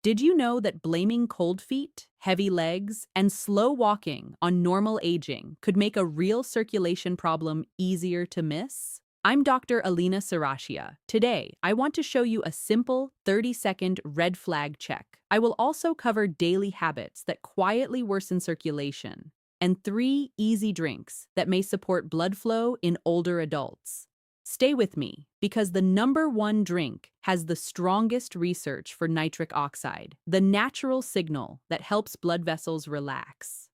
Did you know that blaming cold feet, heavy legs, and slow walking on normal aging could make a real circulation problem easier to miss? I'm Dr. Alina Serratia. Today, I want to show you a simple 30-second red flag check. I will also cover daily habits that quietly worsen circulation and 3 easy drinks that may support blood flow in older adults. Stay with me, because the #1 drink has the strongest research for nitric oxide, the natural signal that helps blood vessels relax.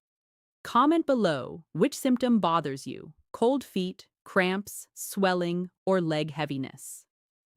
Comment below which symptom bothers you: cold feet, cramps, swelling, or leg heaviness.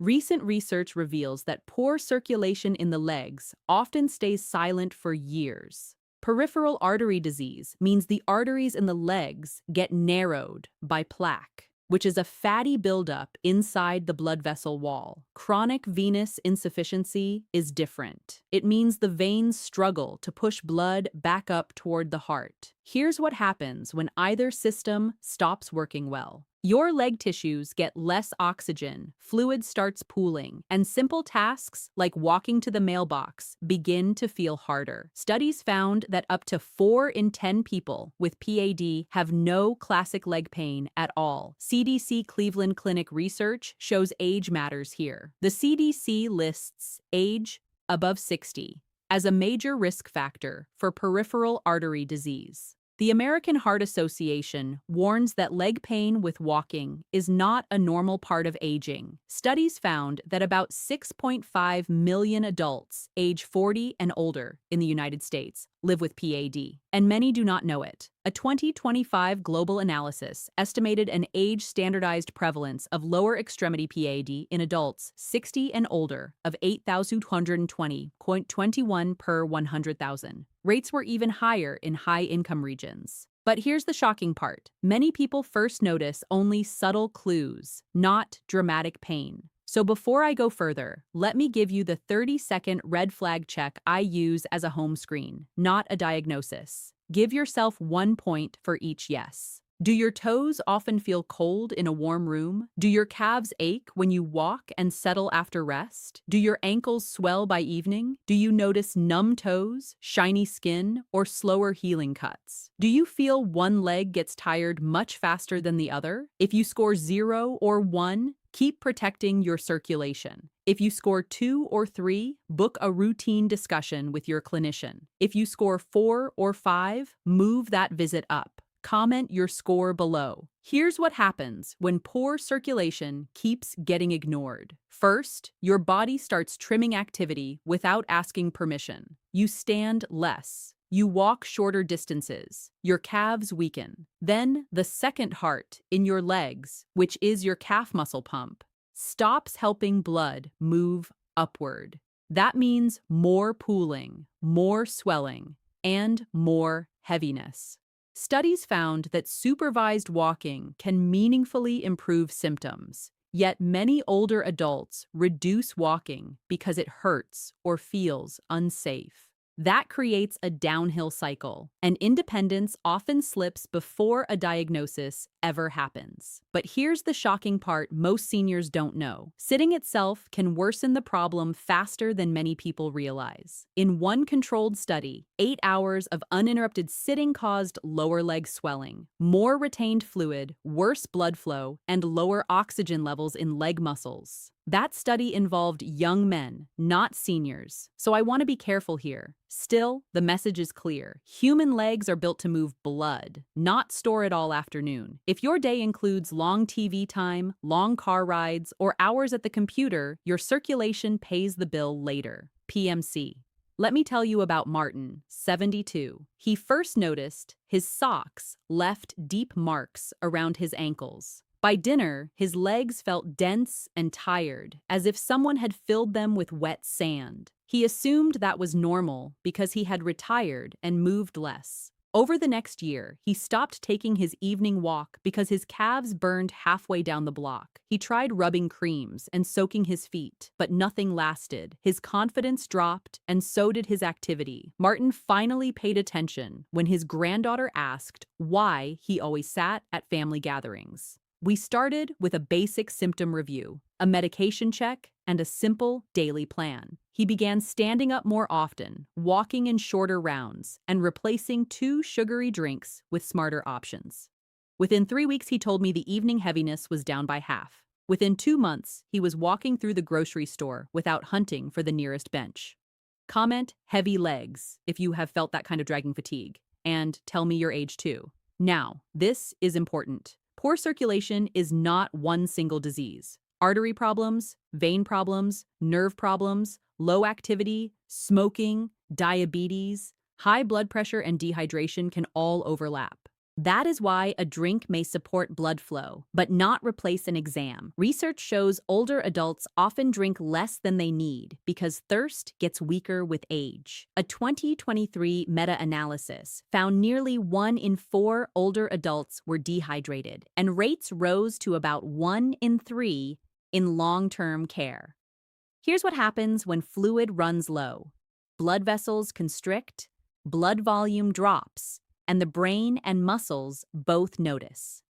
Recent research reveals that poor circulation in the legs often stays silent for years. Peripheral artery disease means the arteries in the legs get narrowed by plaque, which is a fatty buildup inside the blood vessel wall. Chronic venous insufficiency is different. It means the veins struggle to push blood back up toward the heart. Here's what happens when either system stops working well. Your leg tissues get less oxygen, fluid starts pooling, and simple tasks like walking to the mailbox begin to feel harder. Studies found that up to 4 in 10 people with PAD have no classic leg pain at all. CDC Cleveland Clinic research shows age matters here. The CDC lists age above 60 as a major risk factor for peripheral artery disease. The American Heart Association warns that leg pain with walking is not a normal part of aging. Studies found that about 6.5 million adults age 40 and older in the United States live with PAD, and many do not know it. A 2025 global analysis estimated an age-standardized prevalence of lower extremity PAD in adults 60 and older of 8,220.21 per 100,000. Rates were even higher in high-income regions. But here's the shocking part. Many people first notice only subtle clues, not dramatic pain. So before I go further, let me give you the 30-second red flag check I use as a home screen, not a diagnosis. Give yourself 1 point for each yes. Do your toes often feel cold in a warm room? Do your calves ache when you walk and settle after rest? Do your ankles swell by evening? Do you notice numb toes, shiny skin, or slower healing cuts? Do you feel one leg gets tired much faster than the other? If you score 0 or 1, keep protecting your circulation. If you score 2 or 3, book a routine discussion with your clinician. If you score 4 or 5, move that visit up. Comment your score below. Here's what happens when poor circulation keeps getting ignored. First, your body starts trimming activity without asking permission. You stand less. You walk shorter distances. Your calves weaken. Then, the second heart in your legs, which is your calf muscle pump, stops helping blood move upward. That means more pooling, more swelling, and more heaviness. Studies found that supervised walking can meaningfully improve symptoms, yet many older adults reduce walking because it hurts or feels unsafe. That creates a downhill cycle, and independence often slips before a diagnosis ever happens. But here's the shocking part most seniors don't know. Sitting itself can worsen the problem faster than many people realize. In one controlled study, 8 hours of uninterrupted sitting caused lower leg swelling, more retained fluid, worse blood flow, and lower oxygen levels in leg muscles. That study involved young men, not seniors, so I want to be careful here. Still, the message is clear. Human legs are built to move blood, not store it all afternoon. If your day includes long TV time, long car rides, or hours at the computer, your circulation pays the bill later. PMC. Let me tell you about Martin, 72. He first noticed his socks left deep marks around his ankles. By dinner, his legs felt dense and tired, as if someone had filled them with wet sand. He assumed that was normal because he had retired and moved less. Over the next year, he stopped taking his evening walk because his calves burned halfway down the block. He tried rubbing creams and soaking his feet, but nothing lasted. His confidence dropped, and so did his activity. Martin finally paid attention when his granddaughter asked why he always sat at family gatherings. We started with a basic symptom review, a medication check, and a simple daily plan. he began standing up more often, walking in shorter rounds, and replacing 2 sugary drinks with smarter options. Within 3 weeks, he told me the evening heaviness was down by half. Within 2 months, he was walking through the grocery store without hunting for the nearest bench. Comment heavy legs if you have felt that kind of dragging fatigue, and tell me your age too. Now, this is important. Poor circulation is not one single disease. Artery problems, vein problems, nerve problems, low activity, smoking, diabetes, high blood pressure, and dehydration can all overlap. That is why a drink may support blood flow, but not replace an exam. Research shows older adults often drink less than they need because thirst gets weaker with age. A 2023 meta-analysis found nearly 1 in 4 older adults were dehydrated, and rates rose to about 1 in 3 in long-term care. Here's what happens when fluid runs low. Blood vessels constrict, blood volume drops, and the brain and muscles both notice.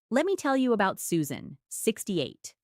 Let me tell you about Susan, 68.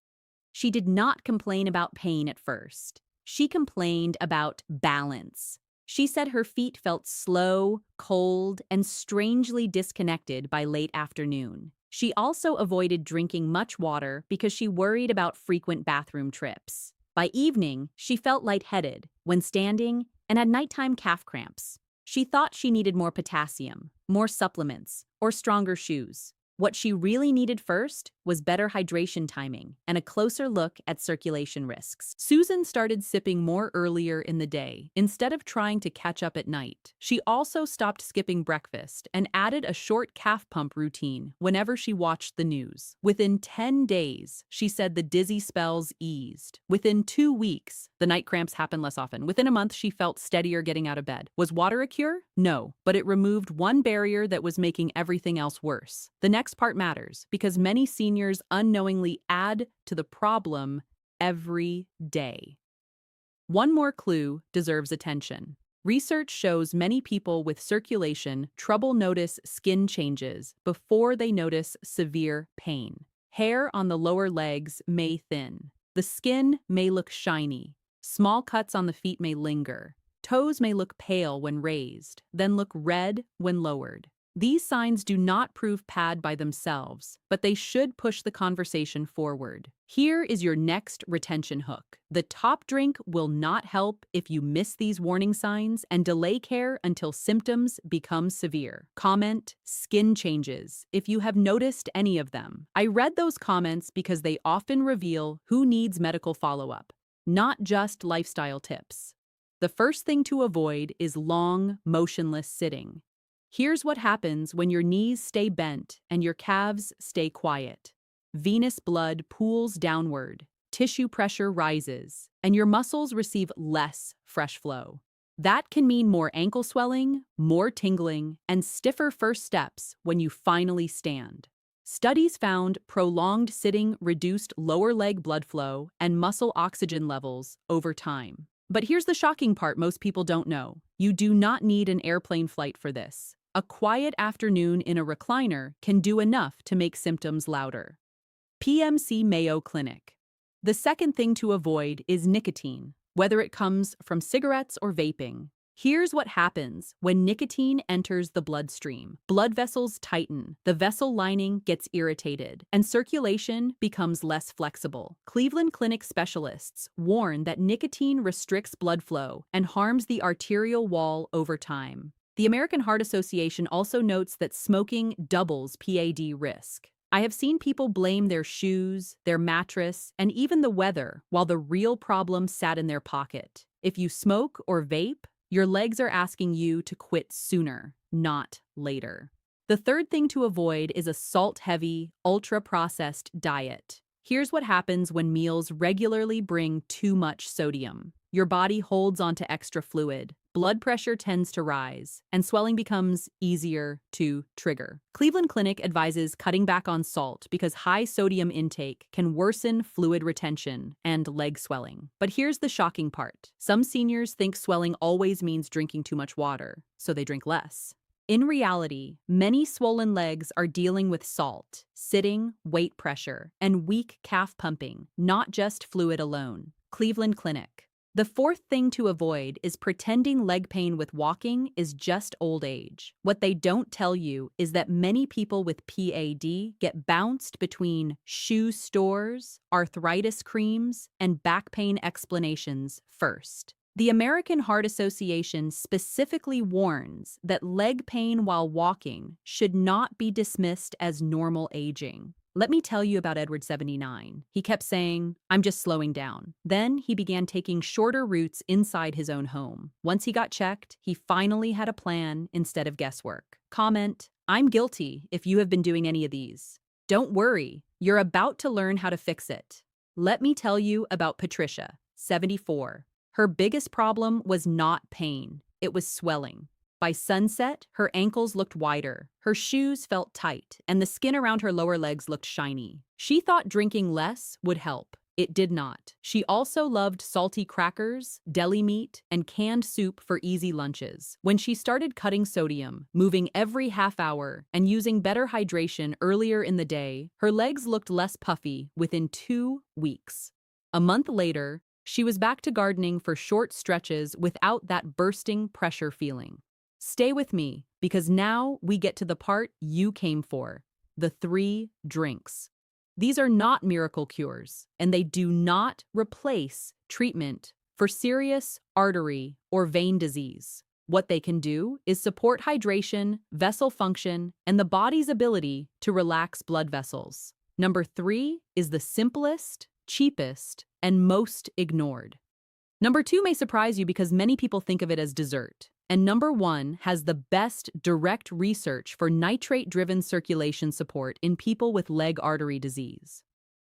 She did not complain about pain at first. She complained about balance. She said her feet felt slow, cold, and strangely disconnected by late afternoon. She also avoided drinking much water because she worried about frequent bathroom trips. By evening, she felt lightheaded when standing and had nighttime calf cramps. She thought she needed more potassium, more supplements, or stronger shoes. What she really needed first was better hydration timing and a closer look at circulation risks. Susan started sipping more earlier in the day instead of trying to catch up at night. She also stopped skipping breakfast and added a short calf pump routine whenever she watched the news. Within 10 days, she said the dizzy spells eased. Within 2 weeks, the night cramps happened less often. Within a month, she felt steadier getting out of bed. Was water a cure? No, but it removed one barrier that was making everything else worse. The next part matters because many seniors unknowingly add to the problem every day. One more clue deserves attention. Research shows many people with circulation trouble notice skin changes before they notice severe pain. Hair on the lower legs may thin. The skin may look shiny. Small cuts on the feet may linger. Toes may look pale when raised, then look red when lowered. These signs do not prove PAD by themselves, but they should push the conversation forward. Here is your next retention hook. The top drink will not help if you miss these warning signs and delay care until symptoms become severe. Comment skin changes if you have noticed any of them. I read those comments because they often reveal who needs medical follow-up, not just lifestyle tips. The first thing to avoid is long, motionless sitting. Here's what happens when your knees stay bent and your calves stay quiet. Venous blood pools downward, tissue pressure rises, and your muscles receive less fresh flow. That can mean more ankle swelling, more tingling, and stiffer first steps when you finally stand. Studies found prolonged sitting reduced lower leg blood flow and muscle oxygen levels over time. But here's the shocking part most people don't know. You do not need an airplane flight for this. A quiet afternoon in a recliner can do enough to make symptoms louder. PMC Mayo Clinic. The second thing to avoid is nicotine, whether it comes from cigarettes or vaping. Here's what happens when nicotine enters the bloodstream. Blood vessels tighten, the vessel lining gets irritated, and circulation becomes less flexible. Cleveland Clinic specialists warn that nicotine restricts blood flow and harms the arterial wall over time. The American Heart Association also notes that smoking doubles PAD risk. I have seen people blame their shoes, their mattress, and even the weather, while the real problem sat in their pocket. If you smoke or vape, your legs are asking you to quit sooner, not later. The third thing to avoid is a salt-heavy, ultra-processed diet. Here's what happens when meals regularly bring too much sodium. Your body holds onto extra fluid, blood pressure tends to rise, and swelling becomes easier to trigger. Cleveland Clinic advises cutting back on salt because high sodium intake can worsen fluid retention and leg swelling. But here's the shocking part. Some seniors think swelling always means drinking too much water, so they drink less. In reality, many swollen legs are dealing with salt, sitting, weight pressure, and weak calf pumping, not just fluid alone. Cleveland Clinic. The fourth thing to avoid is pretending leg pain with walking is just old age. What they don't tell you is that many people with PAD get bounced between shoe stores, arthritis creams, and back pain explanations first. The American Heart Association specifically warns that leg pain while walking should not be dismissed as normal aging. Let me tell you about Edward 79. He kept saying, "I'm just slowing down." Then he began taking shorter routes inside his own home. Once he got checked, he finally had a plan instead of guesswork. Comment, "I'm guilty if you have been doing any of these." Don't worry, you're about to learn how to fix it. Let me tell you about Patricia, 74. Her biggest problem was not pain, it was swelling. By sunset, her ankles looked wider, her shoes felt tight, and the skin around her lower legs looked shiny. She thought drinking less would help. It did not. She also loved salty crackers, deli meat, and canned soup for easy lunches. When she started cutting sodium, moving every half hour, and using better hydration earlier in the day, her legs looked less puffy within 2 weeks. A month later, she was back to gardening for short stretches without that bursting pressure feeling. Stay with me, because now we get to the part you came for, the 3 drinks. These are not miracle cures, and they do not replace treatment for serious artery or vein disease. What they can do is support hydration, vessel function, and the body's ability to relax blood vessels. Number 3 is the simplest, cheapest, and most ignored. Number 2 may surprise you because many people think of it as dessert. And number 1 has the best direct research for nitrate-driven circulation support in people with leg artery disease.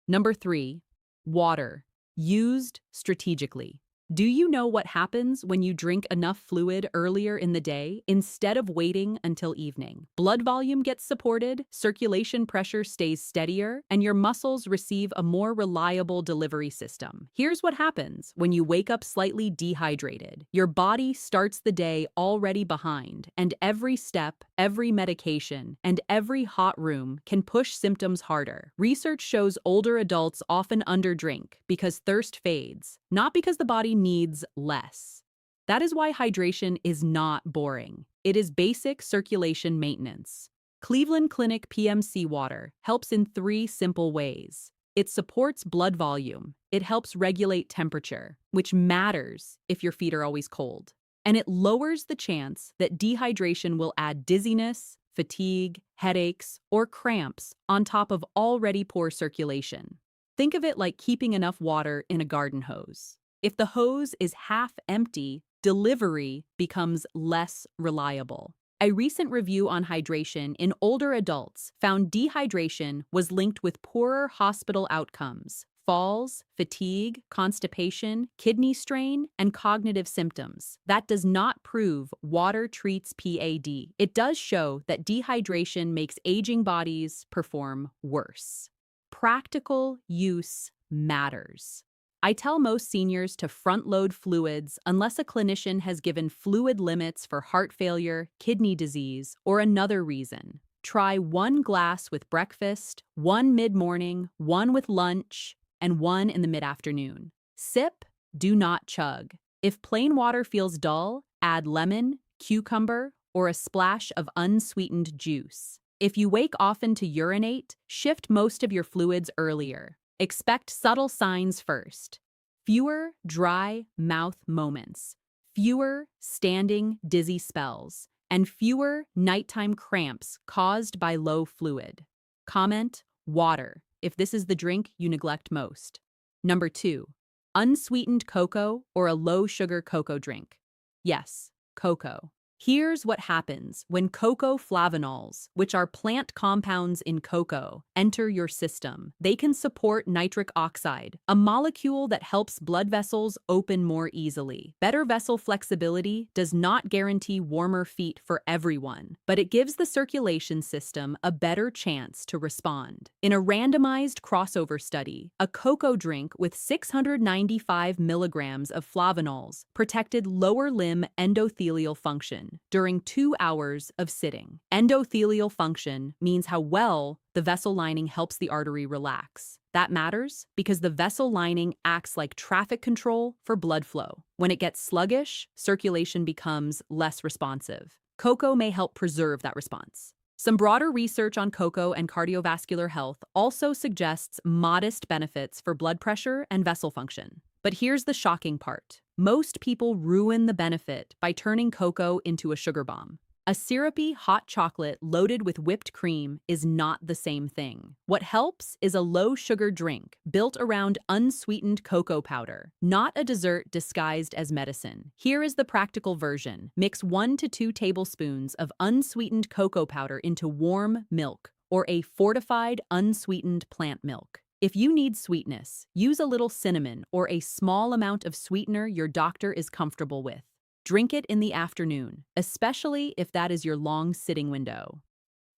Number 3, water, used strategically. Do you know what happens when you drink enough fluid earlier in the day instead of waiting until evening? Blood volume gets supported, circulation pressure stays steadier, and your muscles receive a more reliable delivery system. Here's what happens when you wake up slightly dehydrated. Your body starts the day already behind, and every step, every medication, and every hot room can push symptoms harder. Research shows older adults often underdrink because thirst fades, not because the body needs less. That is why hydration is not boring. It is basic circulation maintenance. Cleveland Clinic PMC water helps in 3 simple ways. It supports blood volume. It helps regulate temperature, which matters if your feet are always cold. And it lowers the chance that dehydration will add dizziness, fatigue, headaches, or cramps on top of already poor circulation. Think of it like keeping enough water in a garden hose. If the hose is half empty, delivery becomes less reliable. A recent review on hydration in older adults found dehydration was linked with poorer hospital outcomes, falls, fatigue, constipation, kidney strain, and cognitive symptoms. That does not prove water treats PAD. It does show that dehydration makes aging bodies perform worse. Practical use matters. I tell most seniors to front-load fluids unless a clinician has given fluid limits for heart failure, kidney disease, or another reason. Try 1 glass with breakfast, 1 mid-morning, 1 with lunch, and 1 in the mid-afternoon. Sip, do not chug. If plain water feels dull, add lemon, cucumber, or a splash of unsweetened juice. If you wake often to urinate, shift most of your fluids earlier. Expect subtle signs first. Fewer dry mouth moments, fewer standing dizzy spells, and fewer nighttime cramps caused by low fluid. Comment, water, if this is the drink you neglect most. Number 2, unsweetened cocoa or a low-sugar cocoa drink. Yes, cocoa. Here's what happens when cocoa flavanols, which are plant compounds in cocoa, enter your system. They can support nitric oxide, a molecule that helps blood vessels open more easily. Better vessel flexibility does not guarantee warmer feet for everyone, but it gives the circulation system a better chance to respond. In a randomized crossover study, a cocoa drink with 695 milligrams of flavanols protected lower limb endothelial function. happen during 2 hours of sitting. Endothelial function means how well the vessel lining helps the artery relax. That matters because the vessel lining acts like traffic control for blood flow. When it gets sluggish, circulation becomes less responsive. Cocoa may help preserve that response. Some broader research on cocoa and cardiovascular health also suggests modest benefits for blood pressure and vessel function. But here's the shocking part. Most people ruin the benefit by turning cocoa into a sugar bomb. A syrupy hot chocolate loaded with whipped cream is not the same thing. What helps is a low-sugar drink built around unsweetened cocoa powder, not a dessert disguised as medicine. Here is the practical version. Mix 1 to 2 tablespoons of unsweetened cocoa powder into warm milk or a fortified unsweetened plant milk. If you need sweetness, use a little cinnamon or a small amount of sweetener your doctor is comfortable with. Drink it in the afternoon, especially if that is your long sitting window.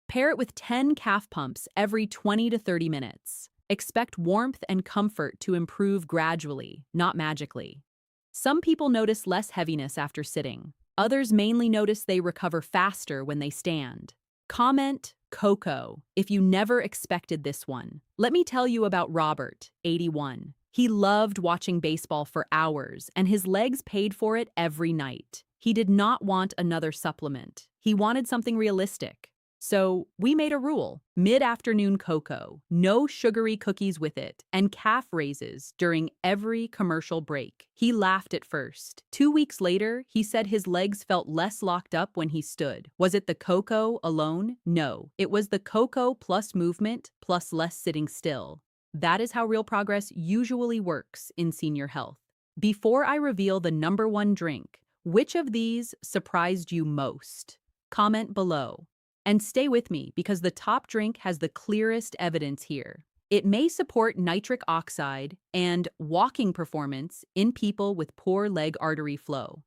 Pair it with 10 calf pumps every 20 to 30 minutes. Expect warmth and comfort to improve gradually, not magically. Some people notice less heaviness after sitting. Others mainly notice they recover faster when they stand. Comment cocoa if you never expected this one. Let me tell you about Robert, 81. He loved watching baseball for hours, and his legs paid for it every night. He did not want another supplement. He wanted something realistic. So we made a rule: mid-afternoon cocoa, no sugary cookies with it, and calf raises during every commercial break. He laughed at first. 2 weeks later, he said his legs felt less locked up when he stood. Was it the cocoa alone? No. It was the cocoa plus movement plus less sitting still. That is how real progress usually works in senior health. Before I reveal the #1 drink, which of these surprised you most? Comment below. And stay with me because the top drink has the clearest evidence here. It may support nitric oxide and walking performance in people with poor leg artery flow.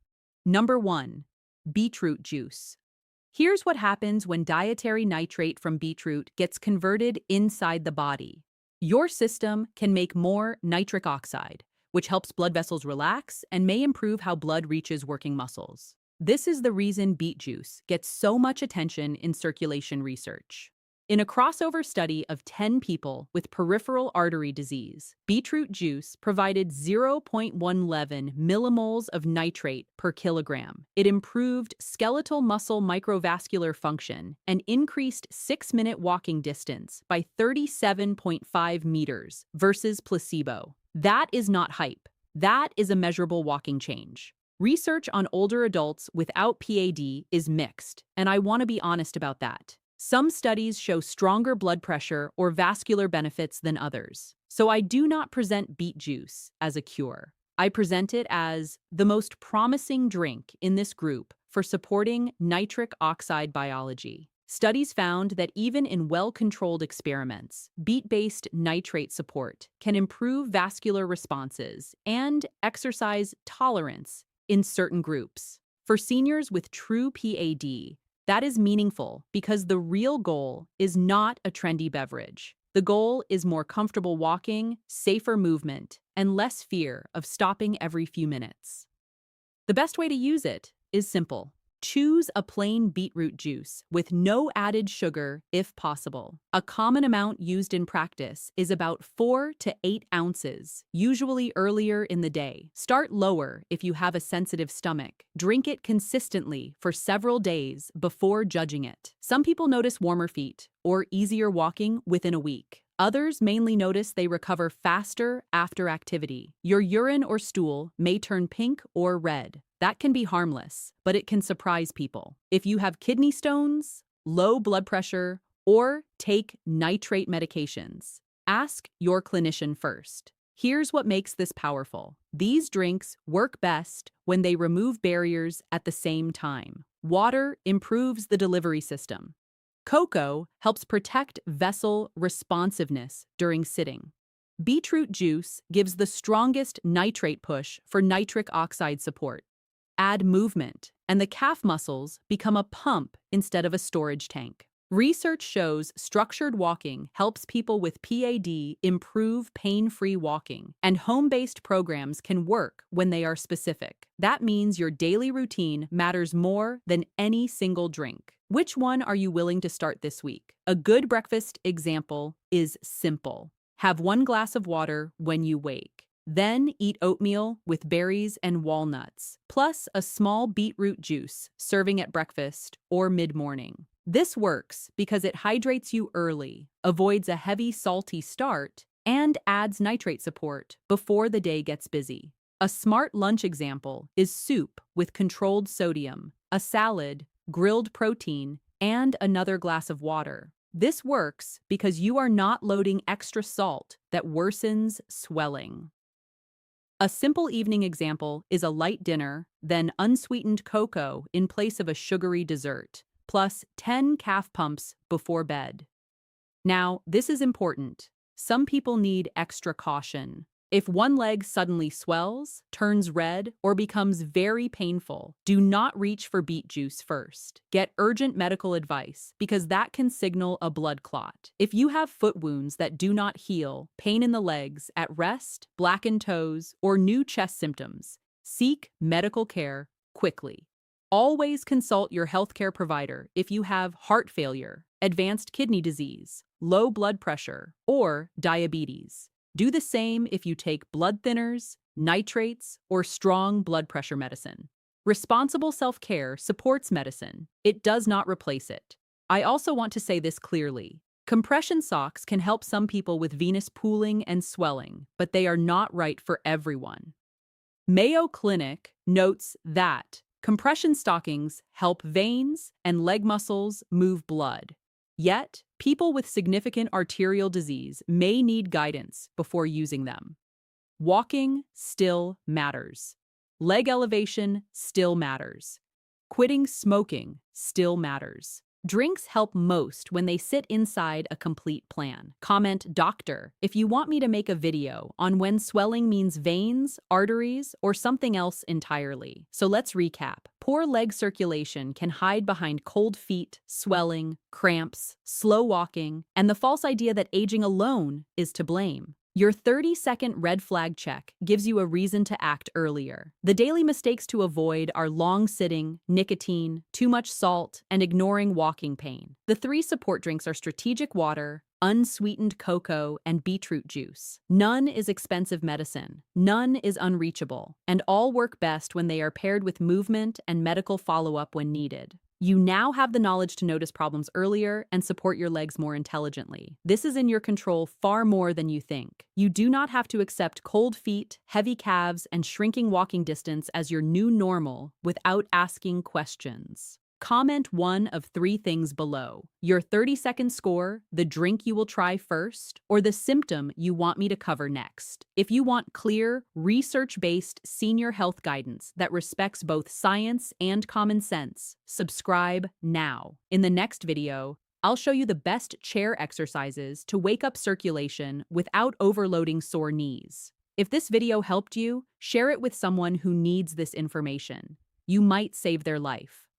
#1, beetroot juice. Here's what happens when dietary nitrate from beetroot gets converted inside the body. Your system can make more nitric oxide, which helps blood vessels relax and may improve how blood reaches working muscles. This is the reason beet juice gets so much attention in circulation research. In a crossover study of 10 people with peripheral artery disease, beetroot juice provided 0.11 millimoles of nitrate per kilogram. It improved skeletal muscle microvascular function and increased 6-minute walking distance by 37.5 meters versus placebo. That is not hype. That is a measurable walking change. Research on older adults without PAD is mixed, and I want to be honest about that. Some studies show stronger blood pressure or vascular benefits than others. So I do not present beet juice as a cure. I present it as the most promising drink in this group for supporting nitric oxide biology. Studies found that even in well-controlled experiments, beet-based nitrate support can improve vascular responses and exercise tolerance in certain groups. For seniors with true PAD, that is meaningful because the real goal is not a trendy beverage. The goal is more comfortable walking, safer movement, and less fear of stopping every few minutes. The best way to use it is simple. Choose a plain beetroot juice with no added sugar if possible. A common amount used in practice is about 4 to 8 ounces, usually earlier in the day. Start lower if you have a sensitive stomach. Drink it consistently for several days before judging it. Some people notice warmer feet or easier walking within a week. Others mainly notice they recover faster after activity. Your urine or stool may turn pink or red. That can be harmless, but it can surprise people. If you have kidney stones, low blood pressure, or take nitrate medications, ask your clinician first. Here's what makes this powerful. These drinks work best when they remove barriers at the same time. Water improves the delivery system. Cocoa helps protect vessel responsiveness during sitting. Beetroot juice gives the strongest nitrate push for nitric oxide support. Add movement, and the calf muscles become a pump instead of a storage tank. Research shows structured walking helps people with PAD improve pain-free walking, and home-based programs can work when they are specific. That means your daily routine matters more than any single drink. Which one are you willing to start this week? A good breakfast example is simple. Have 1 glass of water when you wake. Then eat oatmeal with berries and walnuts, plus a small beetroot juice, serving at breakfast or mid-morning. This works because it hydrates you early, avoids a heavy, salty start, and adds nitrate support before the day gets busy. A smart lunch example is soup with controlled sodium, a salad, grilled protein, and another glass of water. This works because you are not loading extra salt that worsens swelling. A simple evening example is a light dinner, then unsweetened cocoa in place of a sugary dessert, plus 10 calf pumps before bed. Now, this is important. Some people need extra caution. If one leg suddenly swells, turns red, or becomes very painful, do not reach for beet juice first. Get urgent medical advice because that can signal a blood clot. If you have foot wounds that do not heal, pain in the legs, at rest, blackened toes, or new chest symptoms, seek medical care quickly. Always consult your healthcare provider if you have heart failure, advanced kidney disease, low blood pressure, or diabetes. Do the same if you take blood thinners, nitrates, or strong blood pressure medicine. Responsible self-care supports medicine. It does not replace it. I also want to say this clearly. Compression socks can help some people with venous pooling and swelling, but they are not right for everyone. Mayo Clinic notes that compression stockings help veins and leg muscles move blood. Yet, people with significant arterial disease may need guidance before using them. Walking still matters. Leg elevation still matters. Quitting smoking still matters. Drinks help most when they sit inside a complete plan. Comment "Doctor" if you want me to make a video on when swelling means veins, arteries, or something else entirely. So let's recap. Poor leg circulation can hide behind cold feet, swelling, cramps, slow walking, and the false idea that aging alone is to blame. Your 30-second red flag check gives you a reason to act earlier. The daily mistakes to avoid are long sitting, nicotine, too much salt, and ignoring walking pain. The 3 support drinks are strategic water, unsweetened cocoa, and beetroot juice. None is expensive medicine, none is unreachable, and all work best when they are paired with movement and medical follow-up when needed. You now have the knowledge to notice problems earlier and support your legs more intelligently. This is in your control far more than you think. You do not have to accept cold feet, heavy calves, and shrinking walking distance as your new normal without asking questions. Comment one of 3 things below: your 30-second score, the drink you will try first, or the symptom you want me to cover next. If you want clear, research-based senior health guidance that respects both science and common sense, subscribe now. In the next video, I'll show you the best chair exercises to wake up circulation without overloading sore knees. If this video helped you, share it with someone who needs this information. You might save their life.